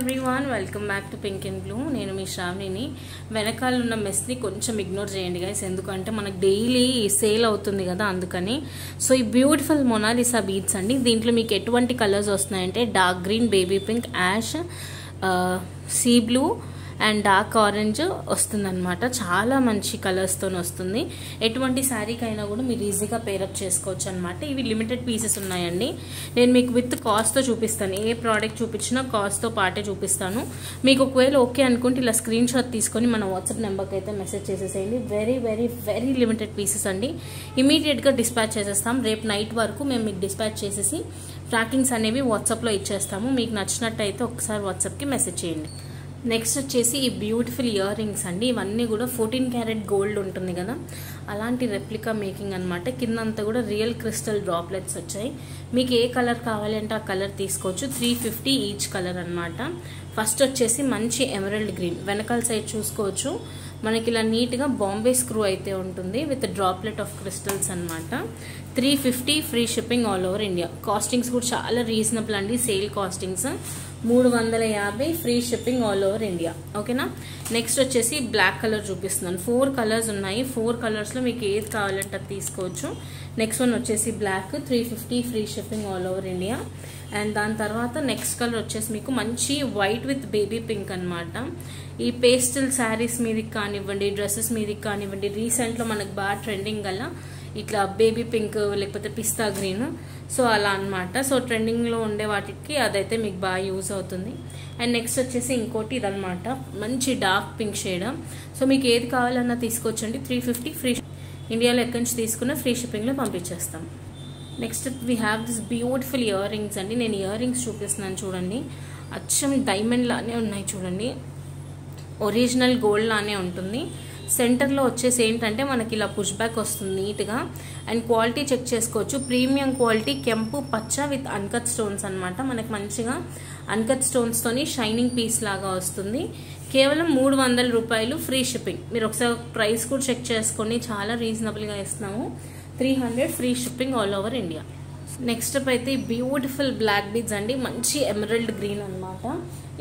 Everyone welcome back to pink and blue. నేను మీ శ్రావణిని. వెనకాల ఉన్న మెస్ని కొంచెం ఇగ్నోర్ చేయండి గైస్, ఎందుకంటే మనకు డైలీ సేల్ అవుతుంది కదా, అందుకని. సో ఈ బ్యూటిఫుల్ మొనాలిసా బీడ్స్ అండి. దీంట్లో మీకు ఎటువంటి కలర్స్ వస్తున్నాయంటే dark green, baby pink, ash, sea blue and dark orange వస్తుందన్నమాట. చాలా మంచి కలర్స్తో వస్తుంది. ఎటువంటి శారీకైనా కూడా మీరు ఈజీగా పేరప్ చేసుకోవచ్చు అనమాట. ఇవి లిమిటెడ్ పీసెస్ ఉన్నాయండి. నేను మీకు విత్ కాస్ట్తో చూపిస్తాను. ఏ ప్రోడక్ట్ చూపించినా కాస్ట్తో పాటే చూపిస్తాను. మీకు ఒకవేళ ఓకే అనుకుంటే ఇలా స్క్రీన్ షాట్ తీసుకొని మన వాట్సాప్ నెంబర్కి అయితే మెసేజ్ చేసేసేయండి. Very very very limited pieces అండి. ఇమీడియట్గా డిస్పాచ్ చేసేస్తాం. రేపు నైట్ వరకు మేము మీకు డిస్పాచ్ చేసేసి ట్రాకింగ్స్ అనేవి వాట్సాప్లో ఇచ్చేస్తాము. మీకు నచ్చినట్టయితే ఒకసారి వాట్సాప్కి మెసేజ్ చేయండి. నెక్స్ట్ వచ్చేసి ఈ బ్యూటిఫుల్ ఇయర్ రింగ్స్ అండి. ఇవన్నీ కూడా 14 క్యారెట్ గోల్డ్ ఉంటుంది కదా, అలాంటి రెప్లికా మేకింగ్ అనమాట. కిందంతా కూడా రియల్ క్రిస్టల్ డ్రాప్లెట్స్ వచ్చాయి. మీకు ఏ కలర్ కావాలి అంటే ఆ కలర్ తీసుకోవచ్చు. 350 ఈచ్ కలర్ అనమాట. ఫస్ట్ వచ్చేసి మంచి ఎమరల్డ్ గ్రీన్. వెనకాల సైడ్ చూసుకోవచ్చు, మనకి ఇలా నీట్గా బాంబే స్క్రూ అయితే ఉంటుంది విత్ డ్రాప్లెట్ ఆఫ్ క్రిస్టల్స్ అనమాట. 350 free shipping all over India. Castings కూడా చాలా రీజనబుల్ అండి. Sale castings 350 free shipping all over India. ఓకేనా. నెక్స్ట్ వచ్చేసి బ్లాక్ కలర్ చూపిస్తున్నాను. 4 కలర్స్ ఉన్నాయి. 4 కలర్స్లో మీకు ఏది కావాలంటే అది తీసుకోవచ్చు. నెక్స్ట్ వన్ వచ్చేసి black, 350 free shipping all over India. And దాని తర్వాత నెక్స్ట్ కలర్ వచ్చేసి మీకు మంచి వైట్ విత్ బేబీ పింక్ అనమాట. ఈ పేస్టల్ శారీస్ మీదకి కానివ్వండి, డ్రెస్సెస్ మీదకి కానివ్వండి, రీసెంట్లో మనకు బాగా ట్రెండింగ్ గల ఇట్లా బేబీ పింక్ లేకపోతే పిస్తా గ్రీన్, సో అలా అనమాట. సో ట్రెండింగ్లో ఉండే వాటికి అదైతే మీకు బాగా యూజ్ అవుతుంది. అండ్ నెక్స్ట్ వచ్చేసి ఇంకోటి ఇదనమాట, మంచి డార్క్ పింక్ షేడ్. సో మీకు ఏది కావాలన్నా తీసుకోవచ్చండి. 350 ఫ్రీ. ఇండియాలో ఎక్కడి నుంచి తీసుకున్న ఫ్రీ షిప్పింగ్లో పంపించేస్తాం. Next we have this beautiful ear rings అండి. నేను ఇయర్ రింగ్స్ చూపిస్తున్నాను చూడండి. అచ్చం డైమండ్ లానే ఉన్నాయి చూడండి. ఒరిజినల్ గోల్డ్ లానే ఉంటుంది. సెంటర్లో వచ్చేసి ఏంటంటే మనకి ఇలా పుష్ బ్యాక్ వస్తుంది నీట్గా. అండ్ క్వాలిటీ చెక్ చేసుకోవచ్చు. ప్రీమియం క్వాలిటీ కెంపు పచ్చ విత్ అన్కట్ స్టోన్స్ అనమాట. మనకి మంచిగా అన్కట్ స్టోన్స్తోని షైనింగ్ పీస్ లాగా వస్తుంది. కేవలం 300 రూపాయలు ఫ్రీ షిప్పింగ్. మీరు ఒకసారి ప్రైస్ కూడా చెక్ చేసుకొని, చాలా రీజనబుల్గా ఇస్తున్నాము. 300 free shipping all over India. Next up అయితే బ్యూటిఫుల్ బ్లాక్ బీడ్స్ అండి. మంచి ఎమరల్డ్ గ్రీన్ అనమాట.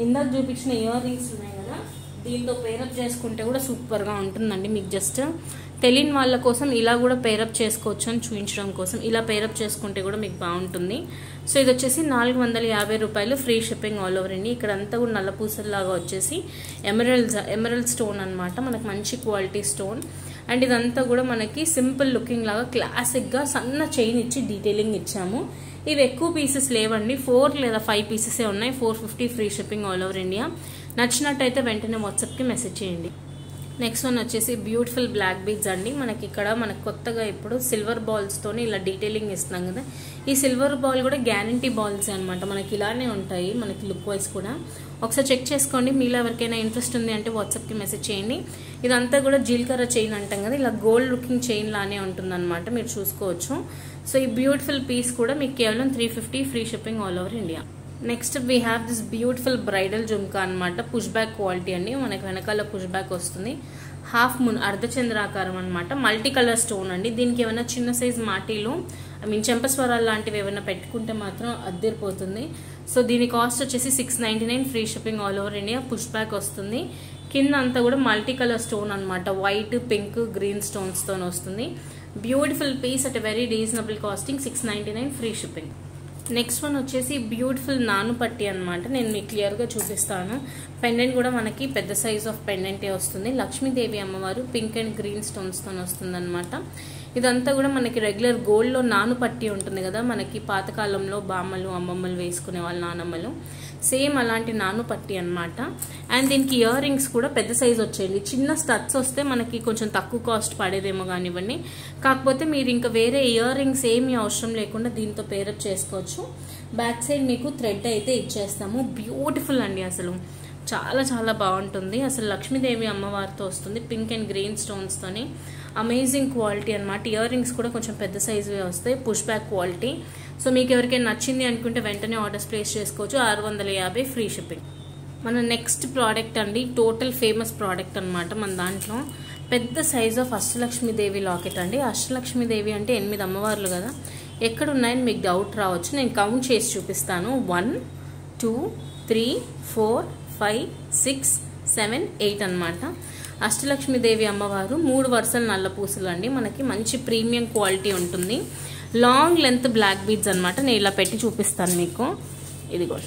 ఇందాక చూపించిన ఇయర్ రింగ్స్ ఉన్నాయి కదా, దీంతో పేరప్ చేసుకుంటే కూడా సూపర్గా ఉంటుందండి. మీకు జస్ట్ తెలియని వాళ్ళ కోసం ఇలా కూడా పేరప్ చేసుకోవచ్చు అని చూపించడం కోసం. ఇలా పేరప్ చేసుకుంటే కూడా మీకు బాగుంటుంది. సో ఇది వచ్చేసి 450 రూపాయలు free shipping all over India. ఇక్కడ అంతా కూడా నల్లపూసల్లాగా వచ్చేసి ఎమరల్డ్ స్టోన్ అనమాట. మనకు మంచి క్వాలిటీ స్టోన్. అండ్ ఇదంతా కూడా మనకి సింపుల్ లుకింగ్ లాగా క్లాసిక్గా సన్న చైన్ ఇచ్చి డీటెయిలింగ్ ఇచ్చాము. ఇవి ఎక్కువ పీసెస్ లేవండి. 4 లేదా 5 పీసెసే ఉన్నాయి. 450 free shipping all over India. నచ్చినట్టయితే వెంటనే వాట్సాప్కి మెసేజ్ చేయండి. నెక్స్ట్ వన్ వచ్చేసి బ్యూటిఫుల్ బ్లాక్ బీడ్స్ అండి. మనకి ఇక్కడ మనకు కొత్తగా ఇప్పుడు సిల్వర్ బాల్స్తోని ఇలా డీటెయిలింగ్ ఇస్తున్నాం కదా. ఈ సిల్వర్ బాల్ కూడా గ్యారంటీ బాల్స్ అనమాట. మనకి ఇలానే ఉంటాయి, మనకి లుక్ వైజ్ కూడా. ఒకసారి చెక్ చేసుకోండి. మీలో ఎవరికైనా ఇంట్రెస్ట్ ఉంది అంటే వాట్సాప్కి మెసేజ్ చేయండి. ఇదంతా కూడా జీలకర్ర చైన్ అంటాం కదా, ఇలా గోల్డ్ లుకింగ్ చైన్ లానే ఉంటుంది అనమాట. మీరు చూసుకోవచ్చు. సో ఈ బ్యూటిఫుల్ పీస్ కూడా మీకు కేవలం 350 free shipping all over India. Next we have this beautiful bridal jhumka అనమాట. పుష్ బ్యాక్ క్వాలిటీ అండి. మనకి వెనకాల పుష్ బ్యాక్ వస్తుంది. హాఫ్ మూన్ అర్ధచంద్రాకారం అనమాట. మల్టీ కలర్ స్టోన్ అండి. దీనికి ఏమైనా చిన్న సైజ్ మాటీలు చెంపస్వరాలు లాంటివి ఏమైనా పెట్టుకుంటే మాత్రం అద్దరిపోతుంది. సో దీని కాస్ట్ వచ్చేసి 699 free shipping all over India. Push back వస్తుంది. కింద అంతా కూడా మల్టీ కలర్ స్టోన్ అనమాట. వైట్, పింక్, గ్రీన్ స్టోన్స్తో వస్తుంది. Beautiful piece at very reasonable costing. 699 free shipping. Next one వచ్చేసి బ్యూటిఫుల్ నాను పట్టి అనమాట. నేను మీకు క్లియర్గా చూపిస్తాను. పెండెంట్ కూడా మనకి పెద్ద సైజ్ ఆఫ్ పెండెంటే వస్తుంది. లక్ష్మీదేవి అమ్మవారు పింక్ అండ్ గ్రీన్ స్టోన్స్తో వస్తుంది అనమాట. ఇదంతా కూడా మనకి రెగ్యులర్ గోల్డ్లో నాను పట్టి ఉంటుంది కదా, మనకి పాతకాలంలో బామ్మలు అమ్మమ్మలు వేసుకునే వాళ్ళు, నానమ్మలు. సేమ్ అలాంటి నాను పట్టి అనమాట. అండ్ దీనికి ఇయర్ రింగ్స్ కూడా పెద్ద సైజ్ వచ్చేయండి. చిన్న స్టడ్స్ వస్తే మనకి కొంచెం తక్కువ కాస్ట్ పడేదేమో కానివ్వండి. కాకపోతే మీరు ఇంకా వేరే ఇయర్ రింగ్స్ ఏమీ అవసరం లేకుండా దీంతో పేరప్ చేసుకోవచ్చు. బ్యాక్ సైడ్ మీకు థ్రెడ్ అయితే ఇచ్చేస్తాము. బ్యూటిఫుల్ అండి. అసలు చాలా చాలా బాగుంటుంది. అసలు లక్ష్మీదేవి అమ్మవారితో వస్తుంది. పింక్ అండ్ గ్రీన్ స్టోన్స్తోని అమేజింగ్ క్వాలిటీ అనమాట. ఇయర్ రింగ్స్ కూడా కొంచెం పెద్ద సైజువే వస్తాయి. Push back quality. సో మీకు ఎవరికైనా నచ్చింది అనుకుంటే వెంటనే ఆర్డర్స్ ప్లేస్ చేసుకోవచ్చు. 650 ఫ్రీ షిప్పింగ్. మన నెక్స్ట్ ప్రోడక్ట్ అండి, టోటల్ ఫేమస్ ప్రోడక్ట్ అనమాట. మన దాంట్లో పెద్ద సైజ్ ఆఫ్ అష్టలక్ష్మీదేవి లాకెట్ అండి. అష్టలక్ష్మీదేవి అంటే 8 అమ్మవార్లు కదా, ఎక్కడ ఉన్నాయని మీకు డౌట్ రావచ్చు. నేను కౌంట్ చేసి చూపిస్తాను. 1 2 3 4 5 6 7 8 అన్నమాట. అష్టలక్ష్మీదేవి అమ్మవారు 3 వరుసల నల్ల పూసలు అండి. మనకి మంచి ప్రీమియం క్వాలిటీ ఉంటుంది. లాంగ్ లెంత్ బ్లాక్ బీడ్స్ అన్నమాట. నేను ఇలా పెట్టి చూపిస్తాను మీకు. ఇదిగో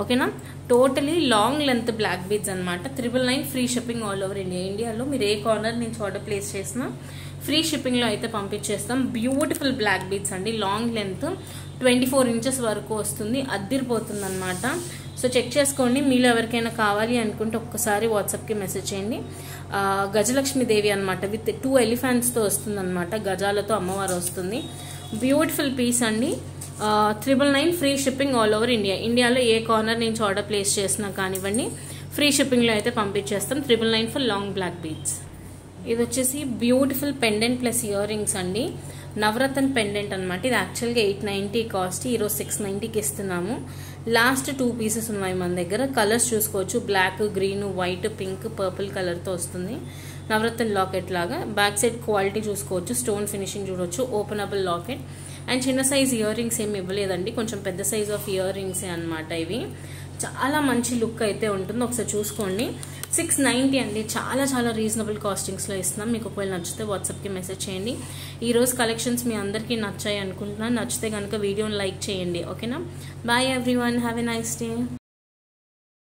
ఓకేనా, totally long length black beads అనమాట. 999 free shipping all over India. ఇండియాలో మీరు ఏ కార్నర్ నుంచి ఆర్డర్ ప్లేస్ చేసినా ఫ్రీ షిప్పింగ్లో అయితే పంపించేస్తాం. బ్యూటిఫుల్ బ్లాక్ బీడ్స్ అండి. లాంగ్ లెంత్ 24 ఇంచెస్ వరకు వస్తుంది. అద్దిరిపోతుంది అనమాట. సో చెక్ చేసుకోండి. మీలో ఎవరికైనా కావాలి అనుకుంటే ఒక్కసారి వాట్సాప్కి మెసేజ్ చేయండి. గజలక్ష్మీదేవి అనమాట. విత్ 2 ఎలిఫెంట్స్తో వస్తుంది అనమాట. గజాలతో అమ్మవారు వస్తుంది. బ్యూటిఫుల్ పీస్ అండి. 999 free shipping all over India. ఇండియాలో ఏ కార్నర్ నుంచి ఆర్డర్ ప్లేస్ చేసినా కానివ్వండి ఫ్రీ షిప్పింగ్లో అయితే పంపించేస్తాం. 999 ఫర్ లాంగ్ బ్లాక్ బీడ్స్. ఇది వచ్చేసి beautiful pendant plus year rings అండి. నవరత్న పెండెంట్ అనమాట. ఇది యాక్చువల్గా 890 కాస్ట్, ఈరోజు 690కి ఇస్తున్నాము. లాస్ట్ 2 పీసెస్ ఉన్నాయి మన దగ్గర. కలర్స్ చూసుకోవచ్చు. Black, green, white, pink, purple కలర్తో వస్తుంది. నవరత్న లాకెట్ లాగా. బ్యాక్ సైడ్ క్వాలిటీ చూసుకోవచ్చు. స్టోన్ ఫినిషింగ్ చూడవచ్చు. Openable locket. అండ్ చిన్న సైజ్ ఇయర్ రింగ్స్ ఏమి ఇవ్వలేదండి. కొంచెం పెద్ద సైజ్ ఆఫ్ ఇయర్ రింగ్సే అనమాట. ఇవి చాలా మంచి లుక్ అయితే ఉంటుంది. ఒకసారి చూసుకోండి. 690 అండి. చాలా చాలా రీజనబుల్ కాస్టింగ్స్లో ఇస్తున్నాం. మీకు ఒకవేళ నచ్చితే వాట్సాప్కి మెసేజ్ చేయండి. ఈరోజు కలెక్షన్స్ మీ అందరికీ నచ్చాయి అనుకుంటున్నాను. నచ్చితే కనుక వీడియోని లైక్ చేయండి. ఓకేనా. Bye everyone. Have a nice day.